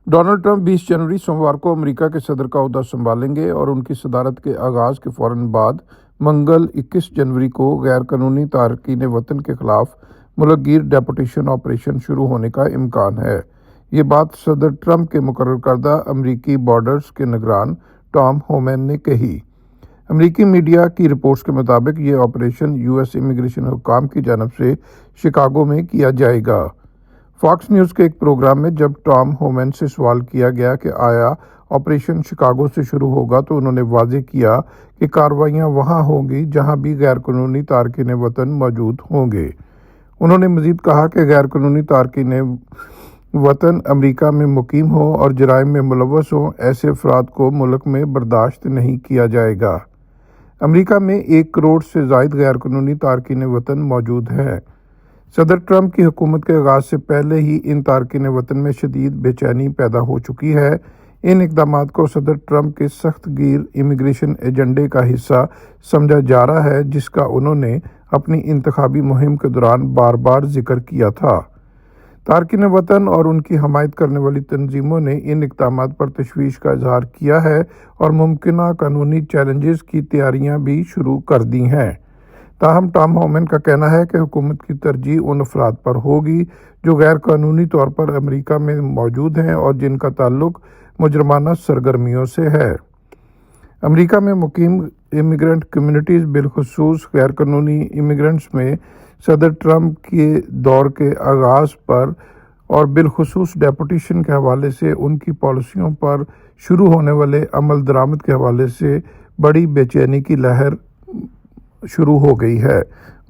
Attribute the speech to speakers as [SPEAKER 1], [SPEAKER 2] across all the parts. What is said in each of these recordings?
[SPEAKER 1] Donald Trump 20 जनवरी सोमवार को America के सदर का ओहदा संभालेंगे और उनकी सदारत के आगाज के फौरन बाद मंगल 21 जनवरी को गैर कानूनी तारकीन वतन के खिलाफ मुल्कगीर डेपुटेशन ऑपरेशन शुरू होने का इम्कान है। ये बात सदर ट्रंप के मुकर्रर करदा अमरीकी बॉर्डर्स के निगरान टॉम होमैन ने कही। अमरीकी मीडिया की रिपोर्ट्स के मुताबिक ये ऑपरेशन यूएस इमिग्रेशन हुक्काम की जानब से शिकागो में किया जाएगा। फॉक्स न्यूज़ के एक प्रोग्राम में जब टॉम होमैन से सवाल किया गया कि आया ऑपरेशन शिकागो से शुरू होगा, तो उन्होंने वाज़ेह किया कि कार्रवाइयाँ वहाँ होंगी जहाँ भी गैर कानूनी तारकीन वतन मौजूद होंगे। उन्होंने मज़ीद कहा कि गैर कानूनी तारकीन वतन अमरीका में मुकीम हो और जराइम में मुलव्वस हो, ऐसे अफराद को मुल्क में बर्दाश्त नहीं किया जाएगा। अमरीका में 1 करोड़ से ज़ायद गैर कानूनी तारकीन वतन मौजूद हैं। सदर ट्रंप की हुकूमत के आगाज से पहले ही इन तारकीन वतन में शदीद बेचैनी पैदा हो चुकी है। इन इकदामात को सदर ट्रंप के सख्त गिर इमिग्रेशन एजेंडे का हिस्सा समझा जा रहा है, जिसका उन्होंने अपनी इंतखाबी मुहिम के दौरान बार बार जिक्र किया था। तारकीन वतन और उनकी हमायत करने वाली तंजीमों ने इन इकदामात पर तशवीश का इजहार किया है और मुमकिना कानूनी चैलेंजेस की तैयारियां भी शुरू कर दी हैं। ताहम टॉम होमैन का कहना है कि हुकूमत की तरजीह उन अफराद पर होगी जो गैर कानूनी तौर पर अमरीका में मौजूद हैं और जिनका ताल्लुक मुजरमाना सरगर्मियों से है। अमरीका में मुकीम इमिग्रेंट कम्युनिटीज़ बिलखुसूस गैर कानूनी इमिग्रेंट्स में सदर ट्रंप के दौर के आगाज़ पर और बिलखुसूस डेपुटेशन के हवाले से उनकी पॉलिसियों पर शुरू होने वाले अमल दरामद के हवाले से बड़ी बेचैनी की लहर शुरू हो गई है।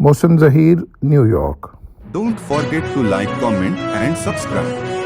[SPEAKER 1] Mohsin Zaheer, New York.
[SPEAKER 2] Don't forget to like, comment and subscribe.